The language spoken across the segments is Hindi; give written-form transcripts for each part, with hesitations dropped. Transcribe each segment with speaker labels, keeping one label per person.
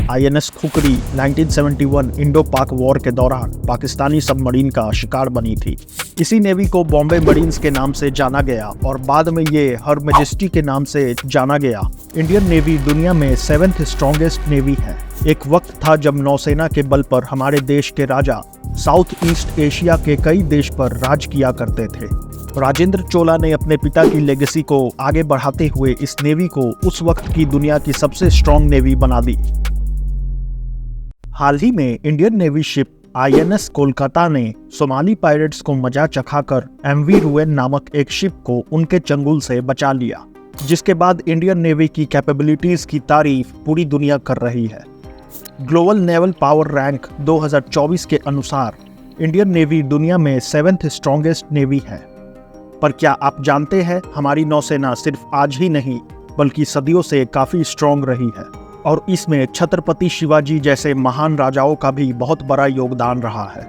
Speaker 1: आईएनएस खुकरी 1971 इंडो पाक वॉर के दौरान पाकिस्तानी सबमरीन का शिकार बनी थी। इसी नेवी को बॉम्बे मरीन्स के नाम से जाना गया और बाद में ये हर मैजेस्टी के नाम से जाना गया। इंडियन नेवी दुनिया में 7th स्ट्रॉन्गेस्ट नेवी है। एक वक्त था जब नौसेना के बल पर हमारे देश के राजा साउथ ईस्ट एशिया के कई देश पर राज किया करते थे। राजेंद्र चोला ने अपने पिता की लेगेसी को आगे बढ़ाते हुए इस नेवी को उस वक्त की दुनिया की सबसे स्ट्रॉन्ग नेवी बना दी। हाल ही में Indian navy ship INS Kolkata ने सोमाली पायरेट्स को मजा चखाकर एमवी रुएन नामक एक शिप को उनके चंगुल से बचा लिया, जिसके बाद इंडियन नेवी की कैपेबिलिटीज की तारीफ पूरी दुनिया कर रही है। ग्लोबल नेवल पावर रैंक 2024 के अनुसार इंडियन नेवी दुनिया में 7th स्ट्रॉन्गेस्ट नेवी है। पर क्या आप जानते हैं, हमारी नौसेना सिर्फ आज ही नहीं बल्कि सदियों से काफी स्ट्रॉन्ग रही है और इसमें छत्रपति शिवाजी जैसे महान राजाओं का भी बहुत बड़ा योगदान रहा है।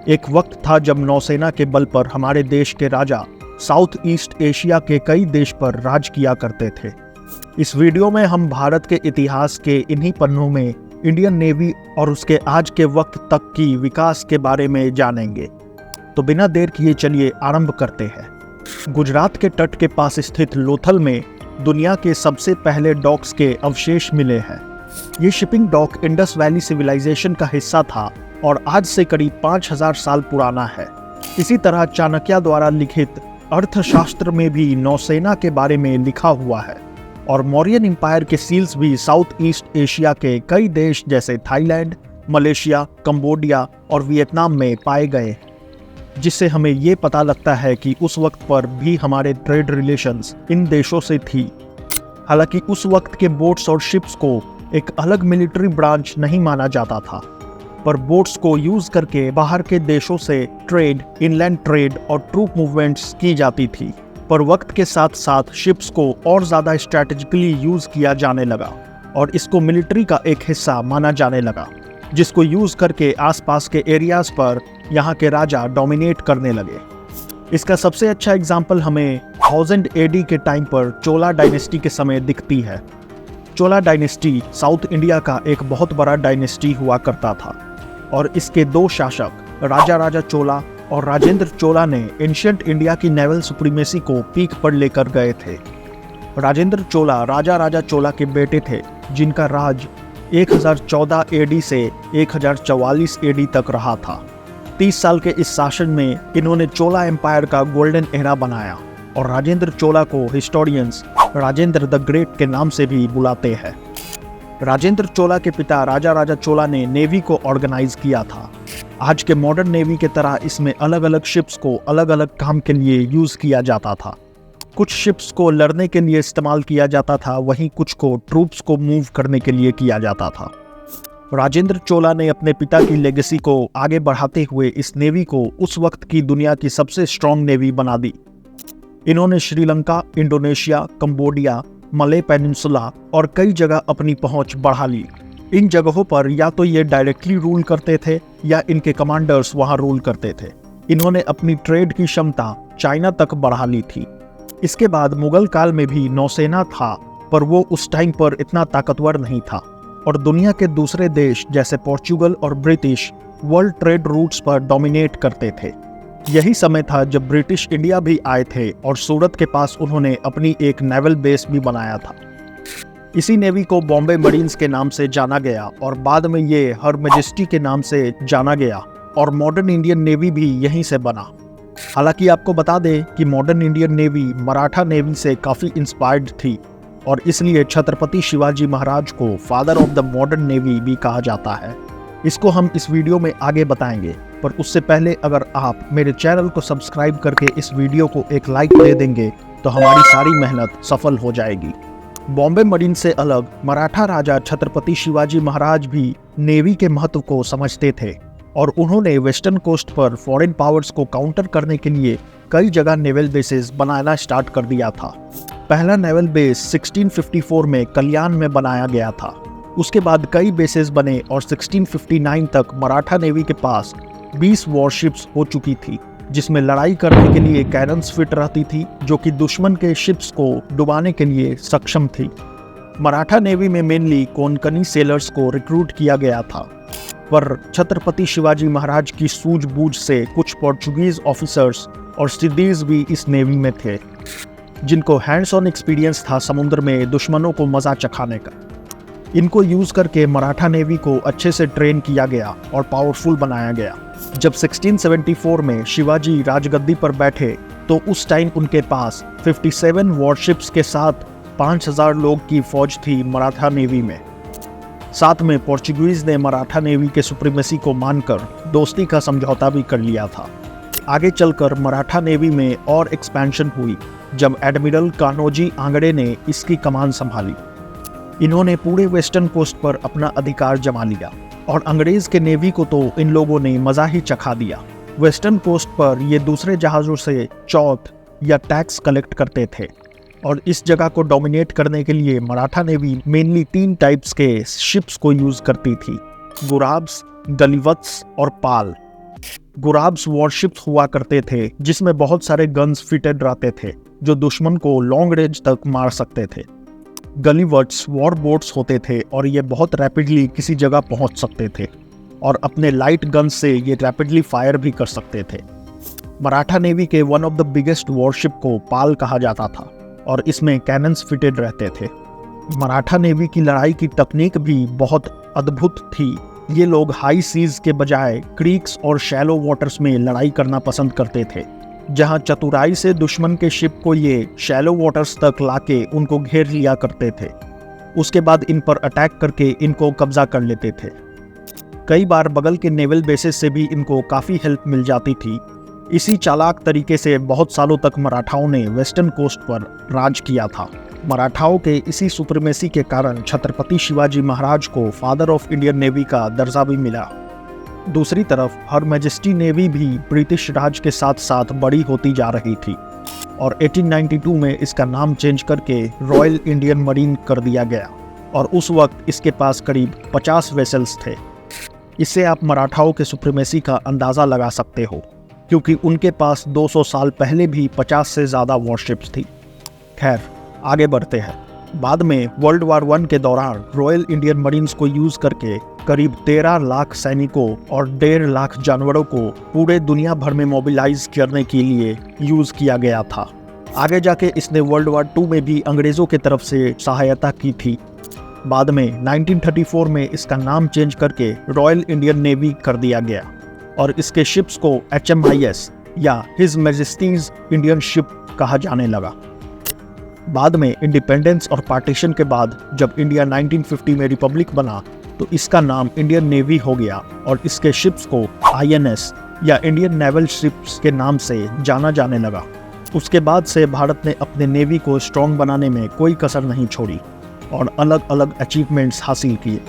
Speaker 1: एक वक्त था जब नौसेना के बल पर हमारे देश के राजा साउथ ईस्ट एशिया के कई देश पर राज किया करते थे। इस वीडियो में हम भारत के इतिहास के इन्हीं पन्नों में इंडियन नेवी और उसके आज के वक्त तक की विकास के बारे में जानेंगे। तो बिना देर किए चलिए आरंभ करते हैं। गुजरात के तट के पास स्थित लोथल में दुनिया के सबसे पहले डॉक्स के अवशेष मिले हैं। ये shipping dock Indus Valley Civilisation का हिस्सा था और आज से करीब 5000 साल पुराना है। इसी तरह चाणक्य द्वारा लिखित अर्थशास्त्र में भी नौसेना के बारे में लिखा हुआ है और मौर्यन एम्पायर के सील्स भी साउथ ईस्ट एशिया के कई देश जैसे थाईलैंड, मलेशिया, कंबोडिया और वियतनाम में पाए गए, जिससे हमें ये पता लगता है कि उस वक्त पर भी हमारे ट्रेड रिलेशंस इन देशों से थी। हालांकि उस वक्त के बोट्स और शिप्स को एक अलग मिलिट्री ब्रांच नहीं माना जाता था, पर बोट्स को यूज करके बाहर के देशों से ट्रेड, इनलैंड ट्रेड और ट्रूप मूवमेंट्स की जाती थी। पर वक्त के साथ साथ शिप्स को और ज़्यादा स्ट्रैटेजिकली यूज किया जाने लगा और इसको मिलिट्री का एक हिस्सा माना जाने लगा, जिसको यूज करके आसपास के एरियाज पर यहाँ के राजा डोमिनेट करने लगे। इसका सबसे अच्छा एग्जाम्पल हमें 1000 AD के टाइम पर चोला डायनेस्टी के समय दिखती है। चोला डायनेस्टी साउथ इंडिया का एक बहुत बड़ा डायनेस्टी हुआ करता था और इसके दो शासक राजा चोला और राजेंद्र चोला ने एंशिएंट इंडिया की नेवल सुप्रीमेसी को पीक पर लेकर गए थे। राजेंद्र चोला राजा चोला के बेटे थे, जिनका राज 1014 AD से 1044 AD तक रहा था। 30 साल के इस शासन में इन्होंने चोला एम्पायर का गोल्डन एरा बनाया और राजेंद्र चोला को हिस्टोरियंस राजेंद्र द ग्रेट के नाम से भी बुलाते हैं। राजेंद्र चोला के पिता राजा चोला ने नेवी को ऑर्गेनाइज किया था। आज के मॉडर्न नेवी की तरह इसमें अलग अलग शिप्स को अलग अलग काम के लिए यूज किया जाता था। कुछ शिप्स को लड़ने के लिए इस्तेमाल किया जाता था, वहीं कुछ को ट्रूप्स को मूव करने के लिए किया जाता था। राजेंद्र चोला ने अपने पिता की लेगेसी को आगे बढ़ाते हुए इस नेवी को उस वक्त की दुनिया की सबसे स्ट्रॉन्ग नेवी बना दी। इन्होंने Sri Lanka, Indonesia, Cambodia, Malay peninsula और कई जगह अपनी पहुंच बढ़ा ली। इन जगहों पर या तो ये डायरेक्टली रूल करते थे या इनके कमांडर्स वहां रूल करते थे। इन्होंने अपनी ट्रेड की क्षमता चाइना तक बढ़ा ली थी। इसके बाद मुगल काल में भी नौसेना था, पर वो उस टाइम पर इतना ताकतवर नहीं था और दुनिया के दूसरे देश जैसे पोर्चुगल और ब्रिटिश वर्ल्ड ट्रेड रूट्स पर डोमिनेट करते थे। यही समय था जब ब्रिटिश इंडिया भी आए थे और सूरत के पास उन्होंने अपनी एक नेवल बेस भी बनाया था। इसी नेवी को बॉम्बे मरीन्स के नाम से जाना गया और बाद में ये हर मैजेस्टी के नाम से जाना गया और मॉडर्न इंडियन नेवी भी यहीं से बना। हालांकि आपको बता दें कि modern Indian navy Maratha navy से काफ़ी इंस्पायर्ड थी और इसलिए छत्रपति शिवाजी महाराज को father of the modern navy भी कहा जाता है। इसको हम इस वीडियो में आगे बताएंगे, पर उससे पहले अगर आप मेरे चैनल को सब्सक्राइब करके इस वीडियो को एक लाइक दे देंगे तो हमारी सारी मेहनत सफल हो जाएगी। बॉम्बे मरीन से अलग मराठा राजा छत्रपति शिवाजी महाराज भी नेवी के महत्व को समझते थे और उन्होंने वेस्टर्न कोस्ट पर फॉरेन पावर्स को काउंटर करने के लिए कई जगह नेवल बेसेस बनाना स्टार्ट कर दिया था। पहला नेवल बेस 1654 में कल्याण में बनाया गया था। उसके बाद कई बेसेस बने और 1659 तक मराठा नेवी के पास 20 वॉरशिप्स हो चुकी थी, जिसमें लड़ाई करने के लिए कैनन्स फिट रहती थी, जो कि दुश्मन के शिप्स को डुबाने के लिए सक्षम थी। मराठा नेवी में मेनली कोंकणी सेलर्स को रिक्रूट किया गया था, पर छत्रपति शिवाजी महाराज की सूझबूझ से कुछ पोर्चुगीज ऑफिसर्स और सिद्दीज भी इस नेवी में थे, जिनको हैंड्स ऑन एक्सपीरियंस था समुद्र में दुश्मनों को मजा चखाने का। इनको यूज करके मराठा नेवी को अच्छे से ट्रेन किया गया और पावरफुल बनाया गया। जब 1674 में शिवाजी राजगद्दी पर बैठे तो उस टाइम उनके पास 57 वॉरशिप्स के साथ 5000 लोग की फौज थी मराठा नेवी में। साथ में पोर्चुगीज ने मराठा नेवी के सुप्रीमेसी को मानकर दोस्ती का समझौता भी कर लिया था। आगे चलकर मराठा नेवी में और एक्सपेंशन हुई जब एडमिरल कान्होजी आंगड़े ने इसकी कमान संभाली। इन्होंने पूरे वेस्टर्न कोस्ट पर अपना अधिकार जमा लिया और अंग्रेज के नेवी को तो इन लोगों ने मजा ही चखा दिया। वेस्टर्न कोस्ट पर ये दूसरे जहाज़ों से चौथ या टैक्स कलेक्ट करते थे और इस जगह को डोमिनेट करने के लिए मराठा नेवी मेनली 3 टाइप्स के शिप्स को यूज करती थी, गुराब्स, गलीवत्स और पाल। गुराब्स वॉरशिप्स हुआ करते थे जिसमें बहुत सारे गन्स फिटेड रहते थे जो दुश्मन को लॉन्ग रेंज तक मार सकते थे। गलीवर्ट्स वॉर बोट्स होते थे और ये बहुत रैपिडली किसी जगह पहुंच सकते थे और अपने लाइट गन्स से ये रैपिडली फायर भी कर सकते थे। मराठा नेवी के one of the biggest worship को पाल कहा जाता था और इसमें कैनन्स फिटेड रहते थे। मराठा नेवी की लड़ाई की तकनीक भी बहुत अद्भुत थी। ये लोग हाई सीज के बजाय क्रीक्स और शैलो वाटर्स में लड़ाई करना पसंद करते थे, जहां चतुराई से दुश्मन के शिप को ये शैलो वाटर्स तक लाके उनको घेर लिया करते थे। उसके बाद इन पर अटैक करके इनको कब्जा कर लेते थे। कई बार बगल के नेवल बेसिस से भी इनको काफ़ी हेल्प मिल जाती थी। इसी चालाक तरीके से बहुत सालों तक मराठाओं ने वेस्टर्न कोस्ट पर राज किया था। मराठाओं के इसी सुप्रीमेसी के कारण छत्रपति शिवाजी महाराज को फादर ऑफ इंडियन नेवी का दर्जा भी मिला। दूसरी तरफ हर मैजेस्टी नेवी भी ब्रिटिश राज के साथ साथ बड़ी होती जा रही थी और 1892 में इसका नाम चेंज करके रॉयल इंडियन मरीन कर दिया गया और उस वक्त इसके पास करीब 50 वेसल्स थे। इससे आप मराठाओं के सुप्रीमेसी का अंदाज़ा लगा सकते हो, क्योंकि उनके पास 200 साल पहले भी 50 से ज़्यादा वॉरशिप्स थी। खैर, आगे बढ़ते हैं। बाद में वर्ल्ड वार 1 के दौरान रॉयल इंडियन मरीन्स को यूज करके करीब 13 लाख सैनिकों और 1.5 लाख जानवरों को पूरे दुनिया भर में मोबिलाइज करने के लिए यूज किया गया था। आगे जाके इसने वर्ल्ड वार 2 में भी अंग्रेजों की तरफ से सहायता की थी। बाद में 1934 में इसका नाम चेंज करके रॉयल इंडियन नेवी कर दिया गया और इसके शिप्स को HMIS या हिज मैजेस्टीज इंडियन शिप कहा जाने लगा। बाद में इंडिपेंडेंस और पार्टीशन के बाद जब इंडिया 1950 में रिपब्लिक बना तो इसका नाम इंडियन नेवी हो गया और इसके शिप्स को INS या इंडियन नेवल शिप्स के नाम से जाना जाने लगा। उसके बाद से भारत ने अपने नेवी को स्ट्रॉन्ग बनाने में कोई कसर नहीं छोड़ी और अलग अलग अचीवमेंट्स हासिल किए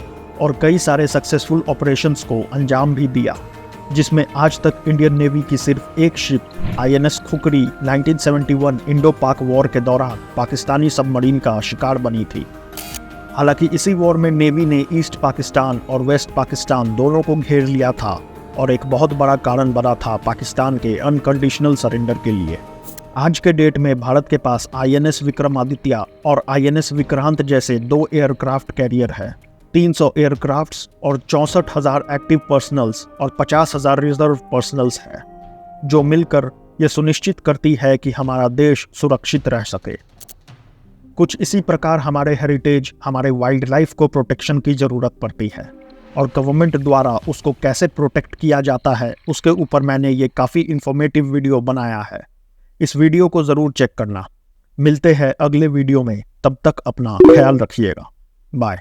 Speaker 1: और कई सारे सक्सेसफुल ऑपरेशंस को अंजाम भी दिया, जिसमें आज तक इंडियन नेवी की सिर्फ एक शिप INS खुकरी 1971 इंडो पाक वॉर के दौरान पाकिस्तानी सबमरीन का शिकार बनी थी। हालांकि इसी वॉर में नेवी ने ईस्ट पाकिस्तान और वेस्ट पाकिस्तान दोनों को घेर लिया था और एक बहुत बड़ा कारण बना था पाकिस्तान के अनकंडीशनल सरेंडर के लिए। आज के डेट में भारत के पास INS विक्रमादित्य और INS विक्रांत जैसे 2 एयरक्राफ्ट कैरियर है, 300 एयरक्राफ्ट्स और 64,000 एक्टिव पर्सनल्स और 50,000 रिजर्व पर्सनल्स हैं, जो मिलकर ये सुनिश्चित करती है कि हमारा देश सुरक्षित रह सके। कुछ इसी प्रकार हमारे हेरिटेज, हमारे वाइल्ड लाइफ को प्रोटेक्शन की ज़रूरत पड़ती है और गवर्नमेंट द्वारा उसको कैसे प्रोटेक्ट किया जाता है उसके ऊपर मैंने ये काफ़ी इन्फॉर्मेटिव वीडियो बनाया है। इस वीडियो को ज़रूर चेक करना। मिलते हैं अगले वीडियो में, तब तक अपना ख्याल रखिएगा। बाय।